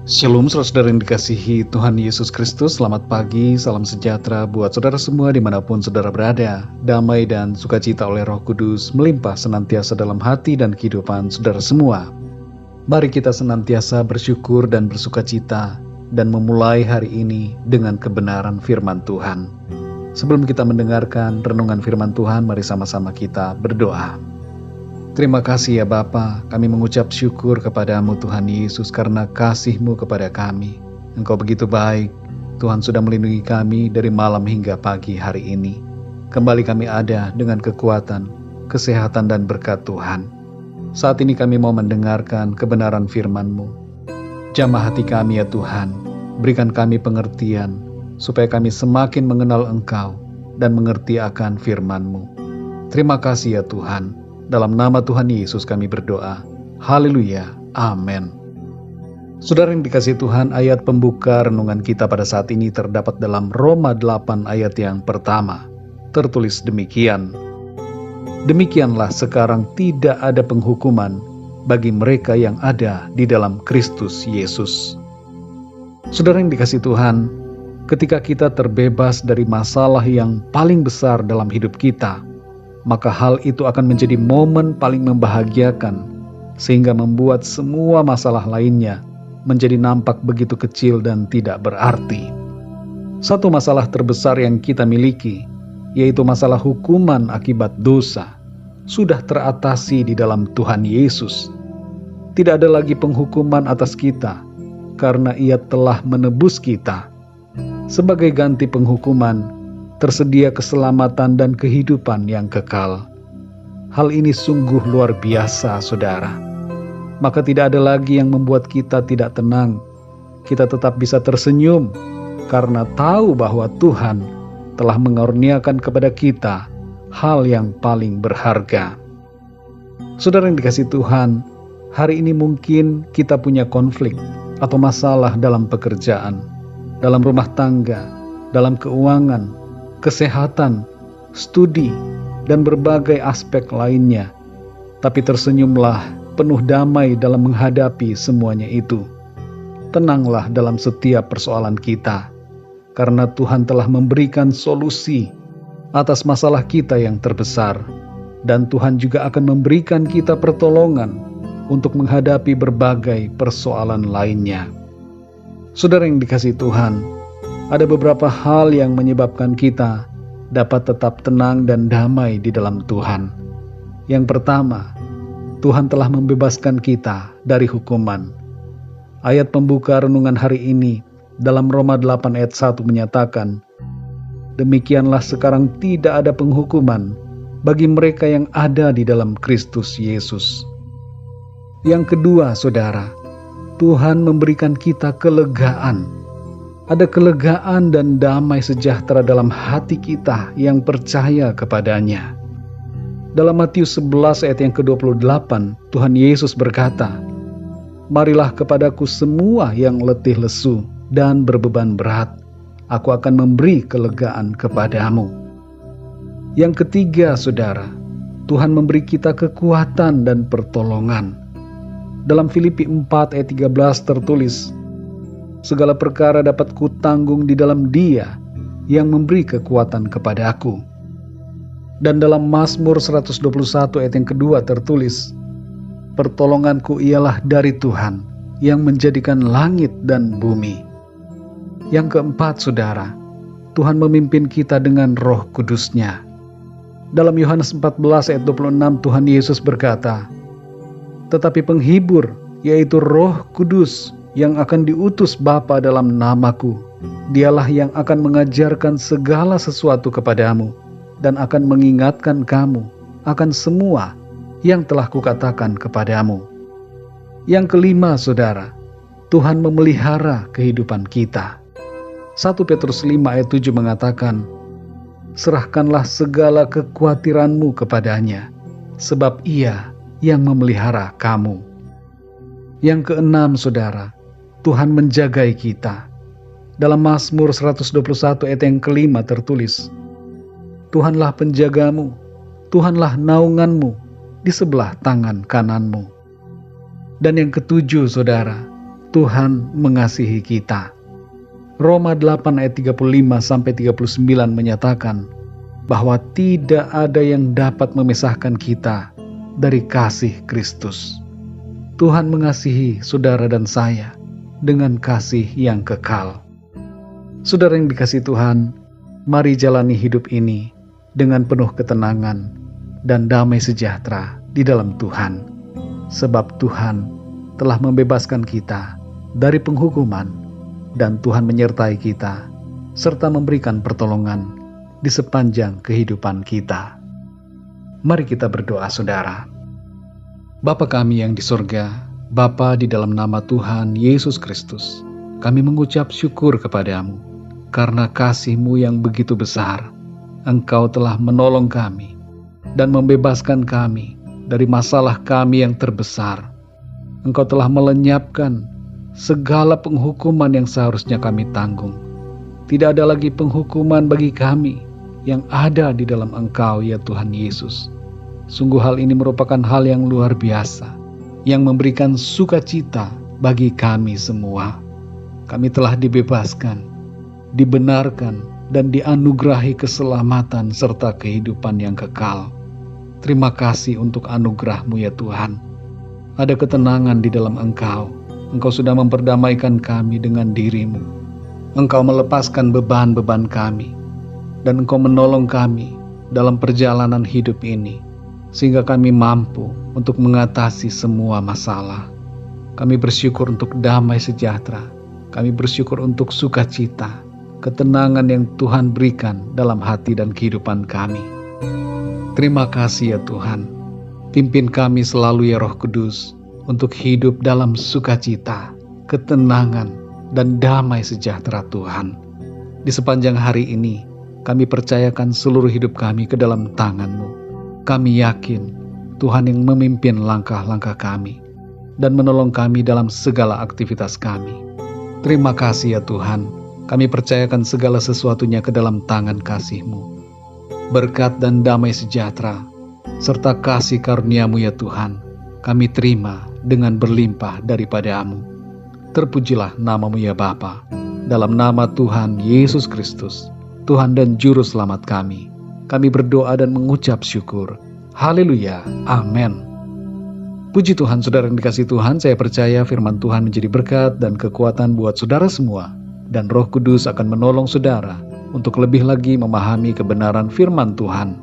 Shalom saudara yang dikasihi Tuhan Yesus Kristus. Selamat pagi, salam sejahtera buat saudara semua dimanapun saudara berada. Damai dan sukacita oleh Roh Kudus melimpah senantiasa dalam hati dan kehidupan saudara semua. Mari kita senantiasa bersyukur dan bersukacita dan memulai hari ini dengan kebenaran firman Tuhan. Sebelum kita mendengarkan renungan firman Tuhan, mari sama-sama kita berdoa. Terima kasih ya Bapa, kami mengucap syukur kepadamu Tuhan Yesus karena kasih-Mu kepada kami. Engkau begitu baik, Tuhan sudah melindungi kami dari malam hingga pagi hari ini. Kembali kami ada dengan kekuatan, kesehatan dan berkat Tuhan. Saat ini kami mau mendengarkan kebenaran firman-Mu. Jamah hati kami ya Tuhan, berikan kami pengertian, supaya kami semakin mengenal Engkau dan mengerti akan firman-Mu. Terima kasih ya Tuhan. Dalam nama Tuhan Yesus kami berdoa. Haleluya. Amin. Saudara yang dikasihi Tuhan, ayat pembuka renungan kita pada saat ini terdapat dalam Roma 8 ayat yang pertama. Tertulis demikian. Demikianlah sekarang tidak ada penghukuman bagi mereka yang ada di dalam Kristus Yesus. Saudara yang dikasihi Tuhan, ketika kita terbebas dari masalah yang paling besar dalam hidup kita, maka hal itu akan menjadi momen paling membahagiakan, sehingga membuat semua masalah lainnya menjadi nampak begitu kecil dan tidak berarti. Satu masalah terbesar yang kita miliki, yaitu masalah hukuman akibat dosa, sudah teratasi di dalam Tuhan Yesus. Tidak ada lagi penghukuman atas kita, karena Ia telah menebus kita. Sebagai ganti penghukuman, tersedia keselamatan dan kehidupan yang kekal. Hal ini sungguh luar biasa, saudara. Maka tidak ada lagi yang membuat kita tidak tenang. Kita tetap bisa tersenyum karena tahu bahwa Tuhan telah mengaruniakan kepada kita hal yang paling berharga. Saudara yang dikasihi Tuhan, hari ini mungkin kita punya konflik atau masalah dalam pekerjaan, dalam rumah tangga, dalam keuangan, kesehatan, studi, dan berbagai aspek lainnya. Tapi tersenyumlah, penuh damai dalam menghadapi semuanya itu. Tenanglah dalam setiap persoalan kita, karena Tuhan telah memberikan solusi atas masalah kita yang terbesar, dan Tuhan juga akan memberikan kita pertolongan untuk menghadapi berbagai persoalan lainnya. Saudara yang dikasihi Tuhan, ada beberapa hal yang menyebabkan kita dapat tetap tenang dan damai di dalam Tuhan. Yang pertama, Tuhan telah membebaskan kita dari hukuman. Ayat pembuka renungan hari ini dalam Roma 8 ayat 1 menyatakan, demikianlah sekarang tidak ada penghukuman bagi mereka yang ada di dalam Kristus Yesus. Yang kedua, saudara, Tuhan memberikan kita kelegaan. Ada kelegaan dan damai sejahtera dalam hati kita yang percaya kepadanya. Dalam Matius 11 ayat yang ke-28, Tuhan Yesus berkata, marilah kepadaku semua yang letih lesu dan berbeban berat, aku akan memberi kelegaan kepadamu. Yang ketiga, saudara, Tuhan memberi kita kekuatan dan pertolongan. Dalam Filipi 4 ayat 13 tertulis, segala perkara dapat kutanggung di dalam Dia yang memberi kekuatan kepada aku. Dan dalam Mazmur 121 ayat yang kedua tertulis, pertolonganku ialah dari Tuhan yang menjadikan langit dan bumi. Yang keempat, saudara, Tuhan memimpin kita dengan Roh Kudus-Nya. Dalam Yohanes 14 ayat 26 Tuhan Yesus berkata, tetapi penghibur, yaitu Roh Kudus, yang akan diutus Bapa dalam namaku, dialah yang akan mengajarkan segala sesuatu kepadamu dan akan mengingatkan kamu akan semua yang telah kukatakan kepadamu. Yang kelima, saudara, Tuhan memelihara kehidupan kita. 1 Petrus 5 ayat 7 mengatakan, serahkanlah segala kekhawatiranmu kepadanya, sebab Ia yang memelihara kamu. Yang keenam, saudara, Tuhan menjagai kita. Dalam Mazmur 121 ayat yang kelima tertulis, Tuhanlah penjagamu, Tuhanlah naunganmu di sebelah tangan kananmu. Dan yang ketujuh, saudara, Tuhan mengasihi kita. Roma 8 ayat 35-39 menyatakan bahwa tidak ada yang dapat memisahkan kita dari kasih Kristus. Tuhan mengasihi saudara dan saya dengan kasih yang kekal. Saudara yang dikasihi Tuhan, mari jalani hidup ini dengan penuh ketenangan dan damai sejahtera di dalam Tuhan. Sebab Tuhan telah membebaskan kita dari penghukuman dan Tuhan menyertai kita serta memberikan pertolongan di sepanjang kehidupan kita. Mari kita berdoa saudara. Bapa kami yang di sorga, Bapa di dalam nama Tuhan Yesus Kristus, kami mengucap syukur kepadamu karena kasih-Mu yang begitu besar. Engkau telah menolong kami dan membebaskan kami dari masalah kami yang terbesar. Engkau telah melenyapkan segala penghukuman yang seharusnya kami tanggung. Tidak ada lagi penghukuman bagi kami yang ada di dalam Engkau ya Tuhan Yesus. Sungguh hal ini merupakan hal yang luar biasa, yang memberikan sukacita bagi kami semua. Kami telah dibebaskan, dibenarkan, dan dianugerahi keselamatan serta kehidupan yang kekal. Terima kasih untuk anugerah-Mu ya Tuhan. Ada ketenangan di dalam Engkau. Engkau sudah memperdamaikan kami dengan diri-Mu. Engkau melepaskan beban-beban kami, dan Engkau menolong kami dalam perjalanan hidup ini, sehingga kami mampu untuk mengatasi semua masalah. Kami bersyukur untuk damai sejahtera. Kami bersyukur untuk sukacita, ketenangan yang Tuhan berikan dalam hati dan kehidupan kami. Terima kasih ya Tuhan. Pimpin kami selalu ya Roh Kudus untuk hidup dalam sukacita, ketenangan, dan damai sejahtera Tuhan. Di sepanjang hari ini, kami percayakan seluruh hidup kami ke dalam tangan-Mu. Kami yakin Tuhan yang memimpin langkah-langkah kami dan menolong kami dalam segala aktivitas kami. Terima kasih ya Tuhan, kami percayakan segala sesuatunya ke dalam tangan kasih-Mu. Berkat dan damai sejahtera, serta kasih karunia-Mu ya Tuhan, kami terima dengan berlimpah daripada-Mu. Terpujilah nama-Mu ya Bapa, dalam nama Tuhan Yesus Kristus, Tuhan dan Juru Selamat kami berdoa dan mengucap syukur. Haleluya, amin. Puji Tuhan, saudara yang dikasihi Tuhan, saya percaya firman Tuhan menjadi berkat dan kekuatan buat saudara semua, dan Roh Kudus akan menolong saudara untuk lebih lagi memahami kebenaran firman Tuhan.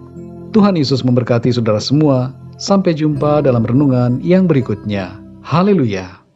Tuhan Yesus memberkati saudara semua. Sampai jumpa dalam renungan yang berikutnya. Haleluya.